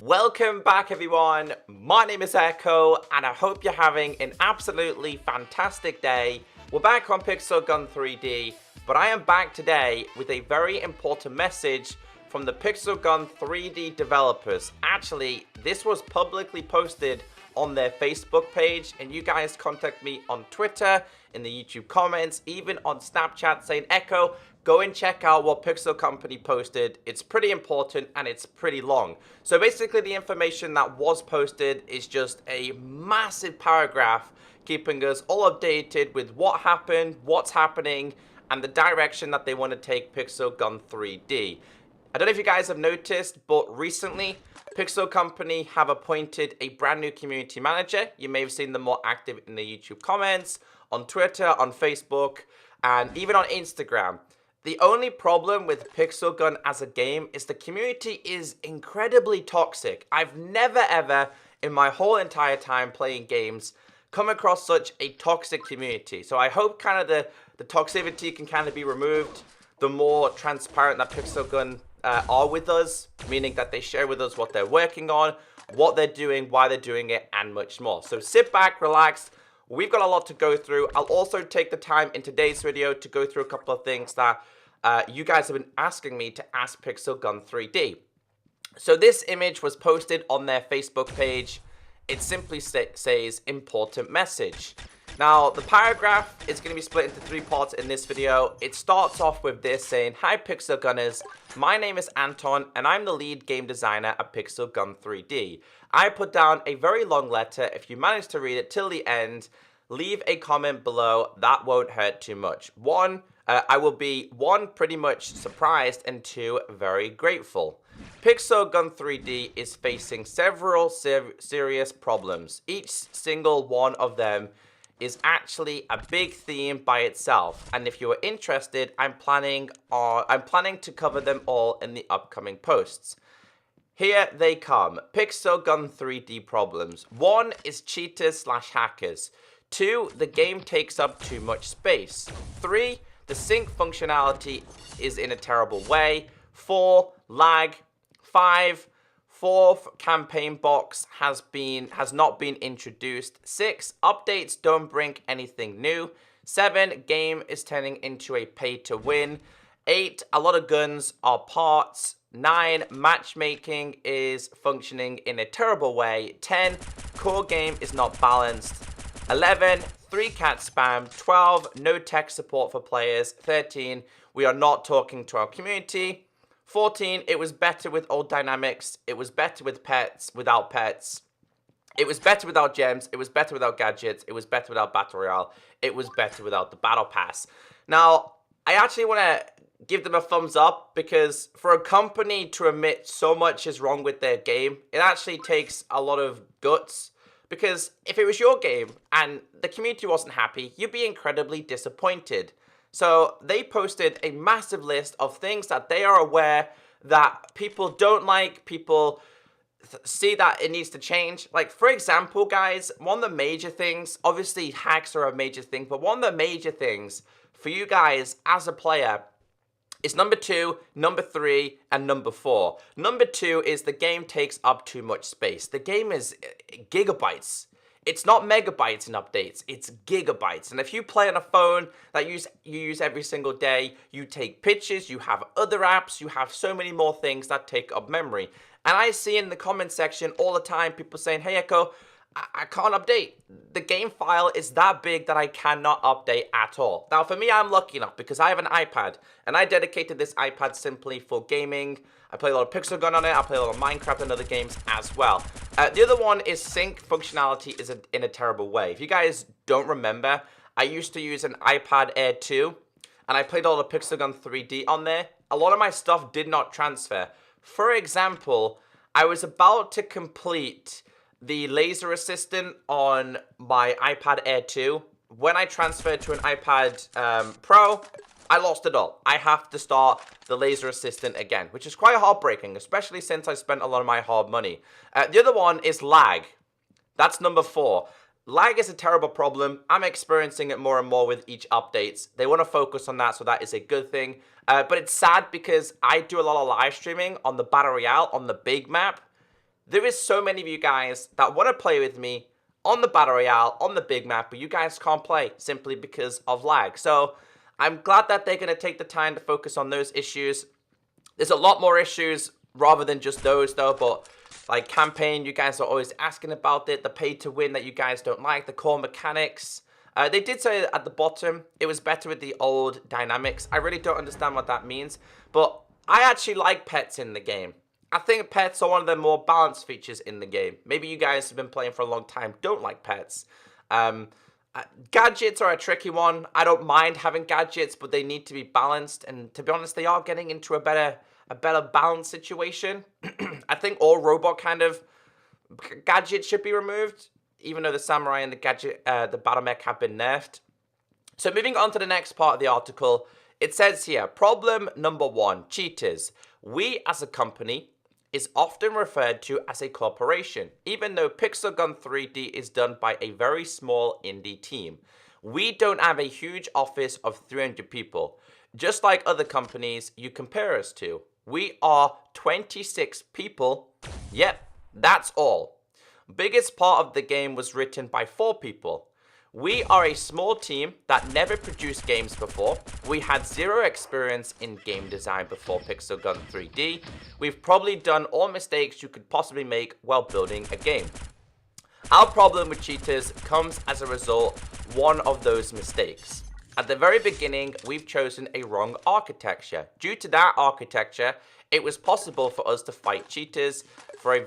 Welcome back everyone, my name is Echo and I hope you're having an absolutely fantastic day. We're back on Pixel Gun 3D, but I am back today with a very important message from the Pixel Gun 3D developers. Actually, this was publicly posted on their Facebook page and you guys contact me on Twitter, in the YouTube comments, even on Snapchat saying, Echo, go and check out what Pixel Company posted. It's pretty important and it's pretty long. So basically the information that was posted is just a massive paragraph keeping us all updated with what happened, what's happening, and the direction that they want to take Pixel Gun 3D. I don't know if you guys have noticed, but recently Pixel Company have appointed a brand new community manager. You may have seen them more active in the YouTube comments, on Twitter, on Facebook, and even on Instagram. The only problem with Pixel Gun as a game is the community is incredibly toxic. I've never ever, in my whole entire time playing games, come across such a toxic community. So I hope kind of the toxicity can kind of be removed, the more transparent that Pixel Gun are with us, meaning that they share with us what they're working on, what they're doing, why they're doing it, and much more. So sit back, relax. We've got a lot to go through. I'll also take the time in today's video to go through a couple of things that you guys have been asking me to ask Pixel Gun 3D. So this image was posted on their Facebook page. It simply says important message. Now the paragraph is going to be split into 3 parts in this video. It starts off with this saying, hi Pixel Gunners, my name is Anton and I'm the lead game designer at Pixel Gun 3D. I put down a very long letter. If you manage to read it till the end, leave a comment below. That won't hurt too much. I will be 1, pretty much surprised, and 2, very grateful. Pixel Gun 3D is facing several serious problems. Each single one of them is actually a big theme by itself, and if you are interested, I'm planning to cover them all in the upcoming posts. Here they come. Pixel Gun 3D problems. 1 is cheaters/hackers. 2, the game takes up too much space. 3, the sync functionality is in a terrible way. 4, lag. 5, fourth campaign box has not been introduced. 6, updates don't bring anything new. 7, game is turning into a pay to win. 8, a lot of guns are parts. 9, matchmaking is functioning in a terrible way. 10, core game is not balanced. 11, 3-cat spam. 12, no tech support for players. 13, we are not talking to our community. 14, it was better with old dynamics. It was better with pets, without pets. It was better without gems. It was better without gadgets. It was better without Battle Royale. It was better without the Battle Pass. Now, I actually want to give them a thumbs up because for a company to admit so much is wrong with their game, it actually takes a lot of guts. Because if it was your game and the community wasn't happy, you'd be incredibly disappointed. So they posted a massive list of things that they are aware that people don't like, people see that it needs to change. Like, for example, guys, one of the major things, obviously hacks are a major thing, but one of the major things for you guys as a player is number 2, number 3, and number 4. Number 2 is the game takes up too much space. The game is gigabytes. It's not megabytes in updates, it's gigabytes. And if you play on a phone that you use every single day, you take pictures, you have other apps, you have so many more things that take up memory. And I see in the comment section all the time people saying, hey Echo, I can't update. The game file is that big that I cannot update at all. Now for me, I'm lucky enough because I have an iPad and I dedicated this iPad simply for gaming. I play a lot of Pixel Gun on it, I play a lot of Minecraft and other games as well. The other one is sync functionality is in a terrible way. If you guys don't remember, I used to use an iPad Air 2 and I played all the Pixel Gun 3D on there. A lot of my stuff did not transfer. For example, I was about to complete the laser assistant on my iPad Air 2. When I transferred to an iPad Pro, I lost it all. I have to start the laser assistant again, which is quite heartbreaking, especially since I spent a lot of my hard money. The other one is lag. That's number 4. Lag is a terrible problem. I'm experiencing it more and more with each updates. They want to focus on that, so that is a good thing. But it's sad because I do a lot of live streaming on the Battle Royale, on the big map. there is so many of you guys that want to play with me on the Battle Royale, on the big map, but you guys can't play simply because of lag. So I'm glad that they're going to take the time to focus on those issues. There's a lot more issues rather than just those though, but like campaign, you guys are always asking about it. The pay to win that you guys don't like, the core mechanics. They did say at the bottom it was better with the old dynamics. I really don't understand what that means, but I actually like pets in the game. I think pets are one of the more balanced features in the game. Maybe you guys have been playing for a long time, don't like pets. Gadgets are a tricky one. I don't mind having gadgets, but they need to be balanced. And to be honest, they are getting into a better balanced situation. I think all robot kind of gadgets should be removed, even though the samurai and the battle mech have been nerfed. So moving on to the next part of the article, it says here, problem number 1, cheaters. We as a company is often referred to as a corporation, even though Pixel Gun 3D is done by a very small indie team. We don't have a huge office of 300 people, just like other companies you compare us to. We are 26 people. Yep, that's all. Biggest part of the game was written by 4 people. We are a small team that never produced games before. We had 0 experience in game design before Pixel Gun 3D. We've probably done all mistakes you could possibly make while building a game. Our problem with cheaters comes as a result one of those mistakes. At the very beginning, we've chosen a wrong architecture. Due to that architecture, it was possible for us to fight cheaters for a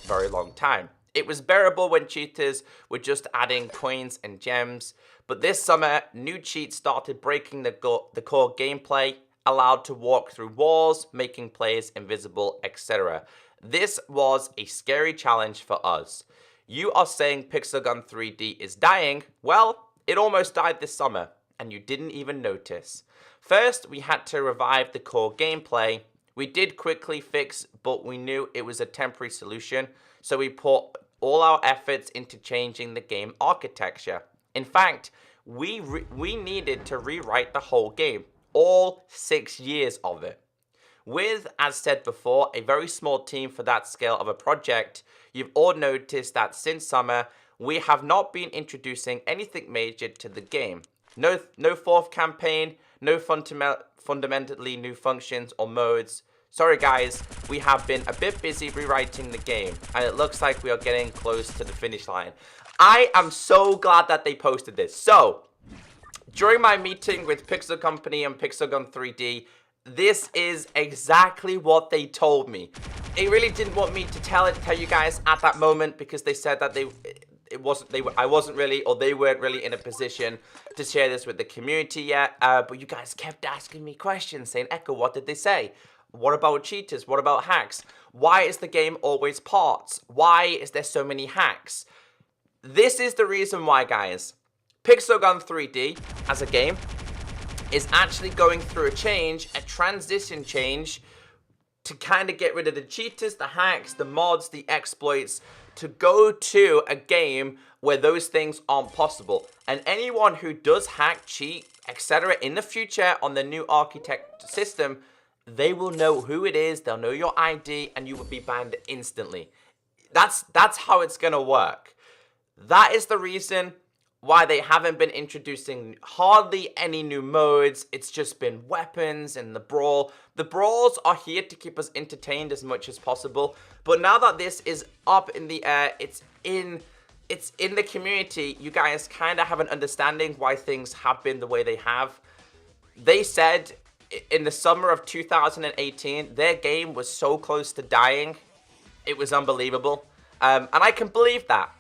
very long time. It was bearable when cheaters were just adding coins and gems, but this summer, new cheats started breaking the core gameplay, allowed to walk through walls, making players invisible, etc. This was a scary challenge for us. You are saying Pixel Gun 3D is dying? Well, it almost died this summer, and you didn't even notice. First, we had to revive the core gameplay. We did quickly fix, but we knew it was a temporary solution, so we put all our efforts into changing the game architecture. In fact, we needed to rewrite the whole game, all 6 years of it. With, as said before, a very small team for that scale of a project, you've all noticed that since summer, we have not been introducing anything major to the game. No 4th campaign, no fundamentally new functions or modes. Sorry guys, we have been a bit busy rewriting the game, and it looks like we are getting close to the finish line. I am so glad that they posted this. So, during my meeting with Pixel Company and Pixel Gun 3D, this is exactly what they told me. They really didn't want me to tell you guys at that moment, because they said that they weren't really in a position to share this with the community yet. But you guys kept asking me questions, saying, Echo, what did they say? What about cheaters? What about hacks? Why is the game always parts? Why is there so many hacks? This is the reason why, guys. Pixel Gun 3D, as a game, is actually going through a transition change, to kind of get rid of the cheaters, the hacks, the mods, the exploits, to go to a game where those things aren't possible. And anyone who does hack, cheat, etc. in the future on the new architect system, they will know who it is, they'll know your ID, and you will be banned instantly. That's how it's gonna work. That is the reason why they haven't been introducing hardly any new modes. It's just been weapons and the brawl. The brawls are here to keep us entertained as much as possible. But now that this is up in the air, it's in the community, you guys kind of have an understanding why things have been the way they have. They said in the summer of 2018, their game was so close to dying. It was unbelievable. And I can believe that,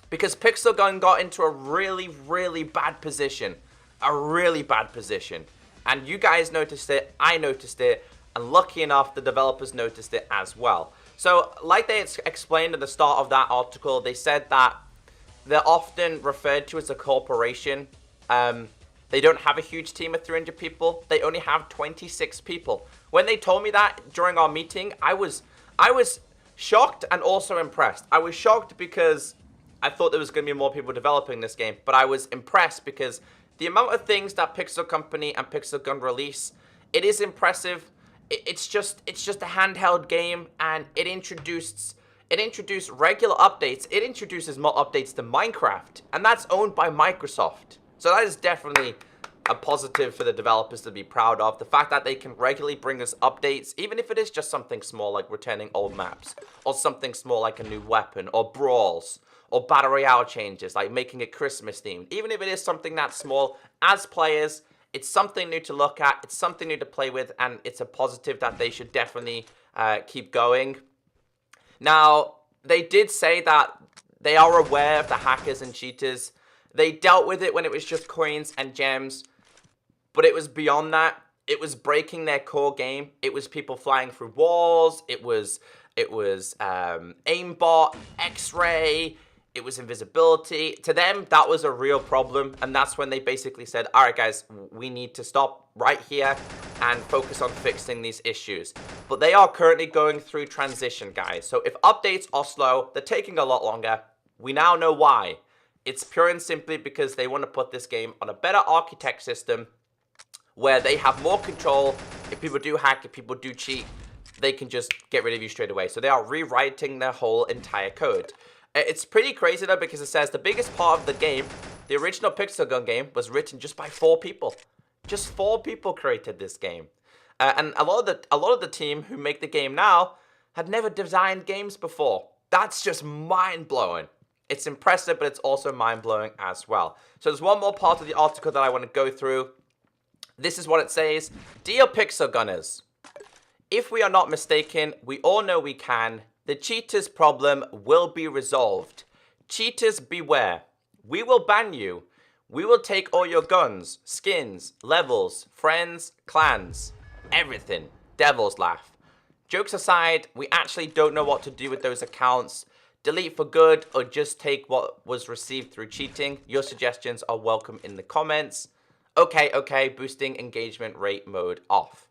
because Pixel Gun got into a really, really bad position. And you guys noticed it, I noticed it, and lucky enough, the developers noticed it as well. So, like they explained at the start of that article, they said that they're often referred to as a corporation. They don't have a huge team of 300 people. They only have 26 people. When they told me that during our meeting, I was shocked and also impressed. I was shocked because I thought there was going to be more people developing this game, but I was impressed because the amount of things that Pixel Company and Pixel Gun release, it is impressive. it's just a handheld game, and it introduced regular updates. It introduces more updates than Minecraft, and that's owned by Microsoft. So that is definitely a positive for the developers to be proud of. The fact that they can regularly bring us updates, even if it is just something small like returning old maps, or something small like a new weapon, or brawls, or battle royale changes, like making it Christmas themed. Even if it is something that small, as players, it's something new to look at, it's something new to play with, and it's a positive that they should definitely keep going. Now, they did say that they are aware of the hackers and cheaters. They dealt with it when it was just coins and gems, but it was beyond that. It was breaking their core game. It was people flying through walls. It was aimbot, X-ray. It was invisibility. To them, that was a real problem, and that's when they basically said, all right, guys, we need to stop right here and focus on fixing these issues. But they are currently going through transition, guys. So if updates are slow, they're taking a lot longer. We now know why. It's pure and simply because they want to put this game on a better architect system where they have more control. If people do hack, if people do cheat, they can just get rid of you straight away. So they are rewriting their whole entire code. It's pretty crazy though, because it says the biggest part of the game, the original Pixel Gun game, was written just by 4 people. Just 4 people created this game, and a lot of the team who make the game now had never designed games before. That's just mind blowing. It's impressive, but it's also mind blowing as well. So there's one more part of the article that I want to go through. This is what it says: "Dear Pixel Gunners, if we are not mistaken, we all know we can. The cheaters problem will be resolved. Cheaters beware. We will ban you. We will take all your guns, skins, levels, friends, clans, everything." Devil's laugh. Jokes aside, we actually don't know what to do with those accounts. Delete for good or just take what was received through cheating. Your suggestions are welcome in the comments. Okay, boosting engagement rate mode off.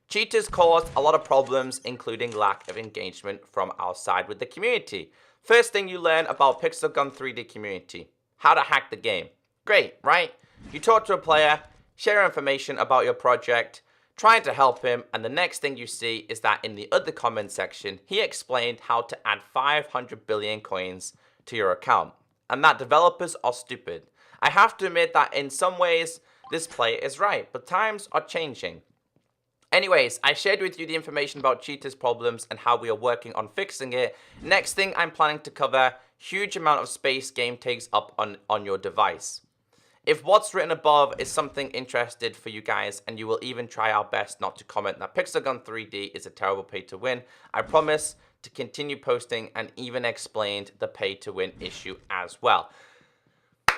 Cheaters caused a lot of problems, including lack of engagement from our side with the community. First thing you learn about Pixel Gun 3D community: how to hack the game. Great, right? You talk to a player, share information about your project, trying to help him, and the next thing you see is that in the other comment section, he explained how to add 500 billion coins to your account, and that developers are stupid. I have to admit that in some ways, this player is right, but times are changing. Anyways, I shared with you the information about cheaters' problems and how we are working on fixing it. Next thing I'm planning to cover: huge amount of space game takes up on your device. If what's written above is something interested for you guys, and you will even try our best not to comment that Pixel Gun 3D is a terrible pay to win, I promise to continue posting and even explained the pay to win issue as well.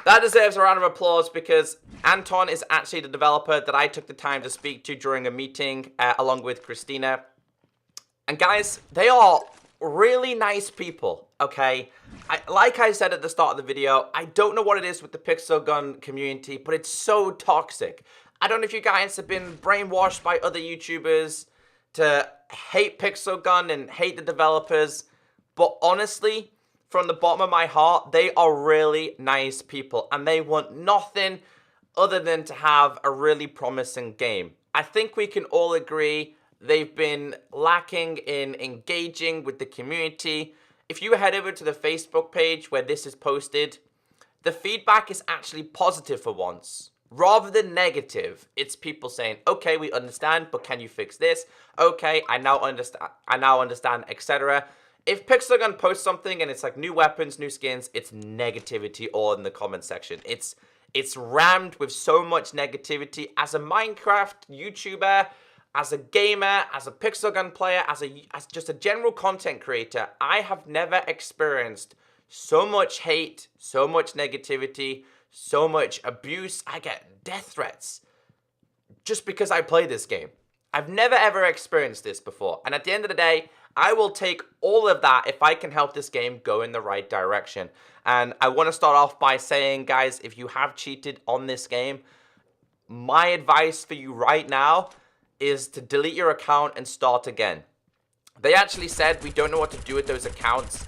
That deserves a round of applause, because Anton is actually the developer that I took the time to speak to during a meeting along with Christina. And guys, they are really nice people, okay? Like I said at the start of the video, I don't know what it is with the Pixel Gun community, but it's so toxic. I don't know if you guys have been brainwashed by other YouTubers to hate Pixel Gun and hate the developers, but honestly, from the bottom of my heart, they are really nice people, and they want nothing other than to have a really promising game. I think we can all agree they've been lacking in engaging with the community. If you head over to the Facebook page where this is posted, the feedback is actually positive for once, rather than negative. It's people saying, okay, we understand, but can you fix this? Okay, I now understand, etc. If Pixel Gun posts something and it's like new weapons, new skins, it's negativity all in the comment section. It's rammed with so much negativity. As a Minecraft YouTuber, as a gamer, as a Pixel Gun player, as just a general content creator, I have never experienced so much hate, so much negativity, so much abuse. I get death threats just because I play this game. I've never ever experienced this before. And at the end of the day, I will take all of that if I can help this game go in the right direction. And I want to start off by saying, guys, if you have cheated on this game, my advice for you right now is to delete your account and start again. They actually said we don't know what to do with those accounts.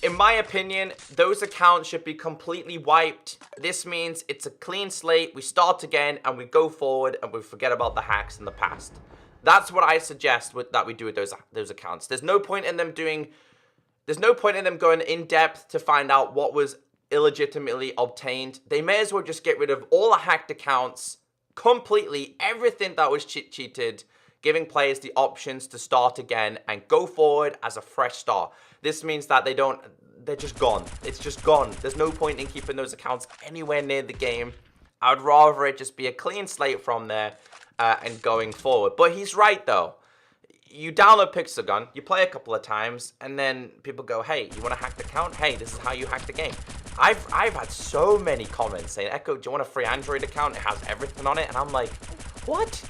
In my opinion, those accounts should be completely wiped. This means it's a clean slate. We start again and we go forward and we forget about the hacks in the past. That's what I suggest that we do with those accounts. There's no point in them going in depth to find out what was illegitimately obtained. They may as well just get rid of all the hacked accounts completely, everything that was cheated, giving players the options to start again and go forward as a fresh start. This means that they're just gone. It's just gone. There's no point in keeping those accounts anywhere near the game. I would rather it just be a clean slate from there and going forward. But he's right, though. You download Pixel, you play a couple of times, and then people go, hey, you want to hack the account? Hey, this is how you hack the game. I've had so many comments saying, Echo, do you want a free Android account? It has everything on it. And I'm like, what?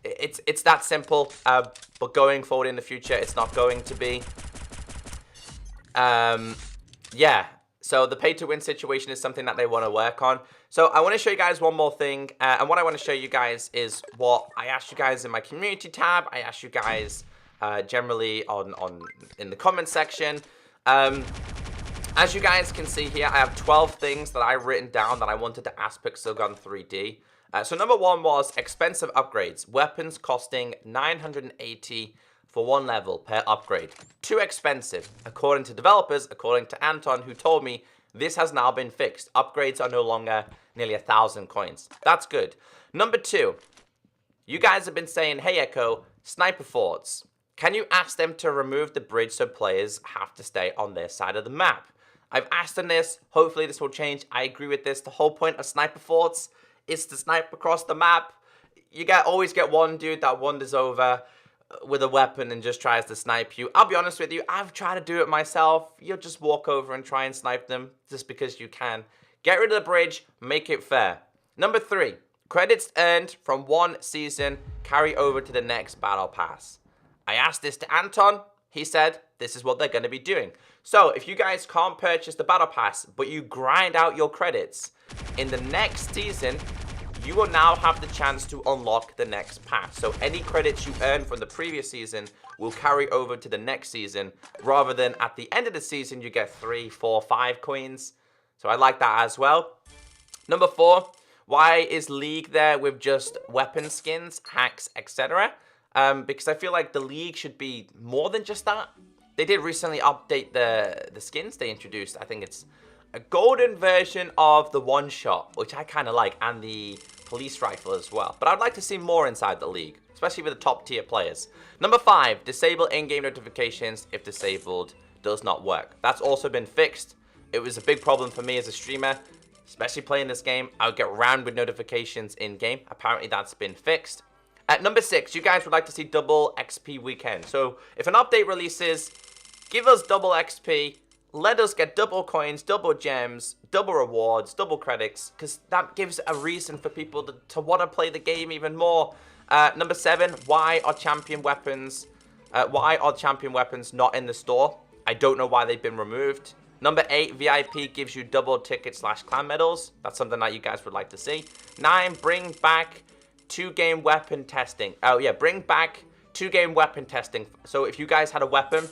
It's that simple. But going forward in the future, it's not going to be. Yeah. So the pay-to-win situation is something that they want to work on. So I want to show you guys one more thing. And what I want to show you guys is what I asked you guys in my community tab. I asked you guys generally in the comment section. As you guys can see here, I have 12 things that I've written down that I wanted to ask Pixelgun 3D. So number one was expensive upgrades. Weapons costing 980 for one level per upgrade. Too expensive. According to developers, according to Anton, who told me this has now been fixed. Upgrades are no longer nearly 1,000 coins. That's good. Number two, you guys have been saying, hey Echo, sniper forts. Can you ask them to remove the bridge so players have to stay on their side of the map? I've asked them this. Hopefully this will change. I agree with this. The whole point of sniper forts is to snipe across the map. You always get one dude that wanders over with a weapon and just tries to snipe you. I'll be honest with you, I've tried to do it myself. You'll just walk over and try and snipe them just because you can. Get rid of the bridge, make it fair. Number three, credits earned from one season carry over to the next battle pass. I asked this to Anton. He said this is what they're going to be doing. So if you guys can't purchase the battle pass, but you grind out your credits in the next season, you will now have the chance to unlock the next pass. So any credits you earn from the previous season will carry over to the next season, rather than at the end of the season, you get 3, 4, 5 coins. So I like that as well. Number four, why is League there with just weapon skins, hacks, etc.? Because I feel like the League should be more than just that. They did recently update the skins they introduced. I think it's a golden version of the one-shot, which I kind of like, and the police rifle as well. But I'd like to see more inside the League, especially with the top-tier players. Number five, disable in-game notifications if disabled does not work. That's also been fixed. It was a big problem for me as a streamer, especially playing this game. I would get rammed with notifications in-game. Apparently, that's been fixed. At number six, you guys would like to see double XP weekend. So if an update releases, give us double XP. Let us get double coins, double gems, double rewards, double credits, because that gives a reason for people to want to play the game even more. Number seven, why are champion weapons not in the store? I don't know why they've been removed. Number eight, VIP gives you double ticket/clan medals. That's something that you guys would like to see. 9, bring back 2-game weapon testing. Oh yeah, bring back 2-game weapon testing. So if you guys had a weapon,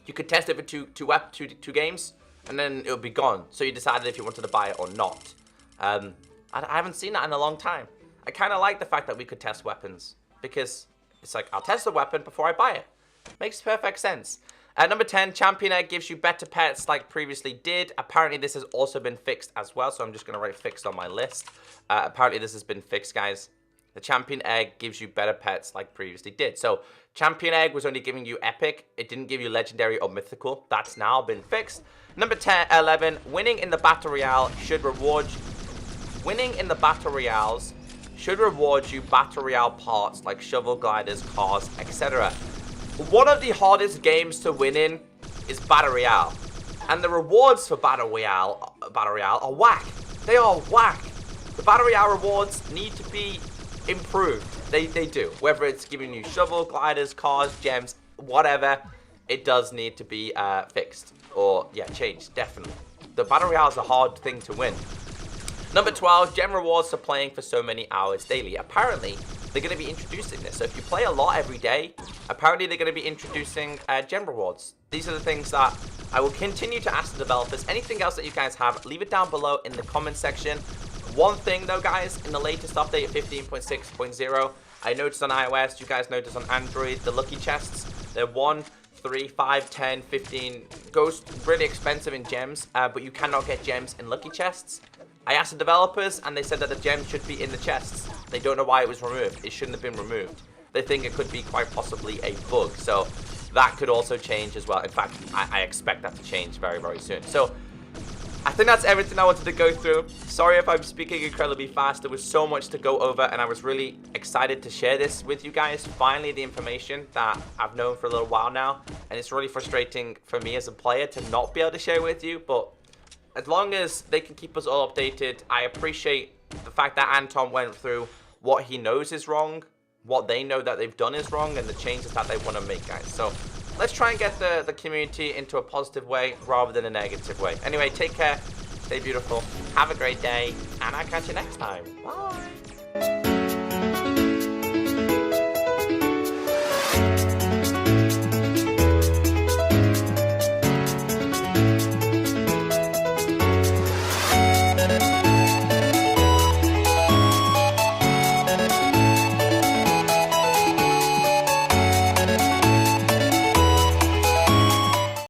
you could test it for two games, and then it would be gone. So you decided if you wanted to buy it or not. I haven't seen that in a long time. I kind of like the fact that we could test weapons, because it's like, I'll test the weapon before I buy it. Makes perfect sense. Number 10, Champion Egg gives you better pets like previously did. Apparently this has also been fixed as well, so I'm just going to write fixed on my list. Apparently this has been fixed, guys. The Champion Egg gives you better pets like previously did. So Champion Egg was only giving you epic. It didn't give you legendary or mythical. That's now been fixed. Number 11, winning in the Battle Royale should reward you. Winning in the Battle Royales should reward you Battle Royale parts like shovel gliders, cars, etc. One of the hardest games to win in is Battle Royale. And the rewards for Battle Royale are whack. They are whack. The Battle Royale rewards need to be improved. They do. Whether it's giving you shovel, gliders, cars, gems, whatever, it does need to be fixed. Or, yeah, changed, definitely. The Battle Royale is a hard thing to win. Number 12, gem rewards for playing for so many hours daily. Apparently, they're going to be introducing this. So if you play a lot every day, apparently they're going to be introducing gem rewards. These are the things that I will continue to ask the developers. Anything else that you guys have, leave it down below in the comment section. One thing though, guys, in the latest update of 15.6.0, I noticed on iOS, you guys noticed on Android, the lucky chests, they're 1, 3, 5, 10, 15, goes really expensive in gems, but you cannot get gems in lucky chests. I asked the developers, and they said that the gems should be in the chests. They don't know why it was removed. It shouldn't have been removed. They think it could be quite possibly a bug, so that could also change as well. In fact, I expect that to change very, very soon. So I think that's everything I wanted to go through. Sorry if I'm speaking incredibly fast. There was so much to go over, and I was really excited to share this with you guys. Finally, the information that I've known for a little while now, and it's really frustrating for me as a player to not be able to share it with you, but as long as they can keep us all updated, I appreciate the fact that Anton went through what he knows is wrong, what they know that they've done is wrong, and the changes that they want to make, guys. So let's try and get the community into a positive way rather than a negative way. Anyway, take care, stay beautiful, have a great day, and I'll catch you next time. Bye.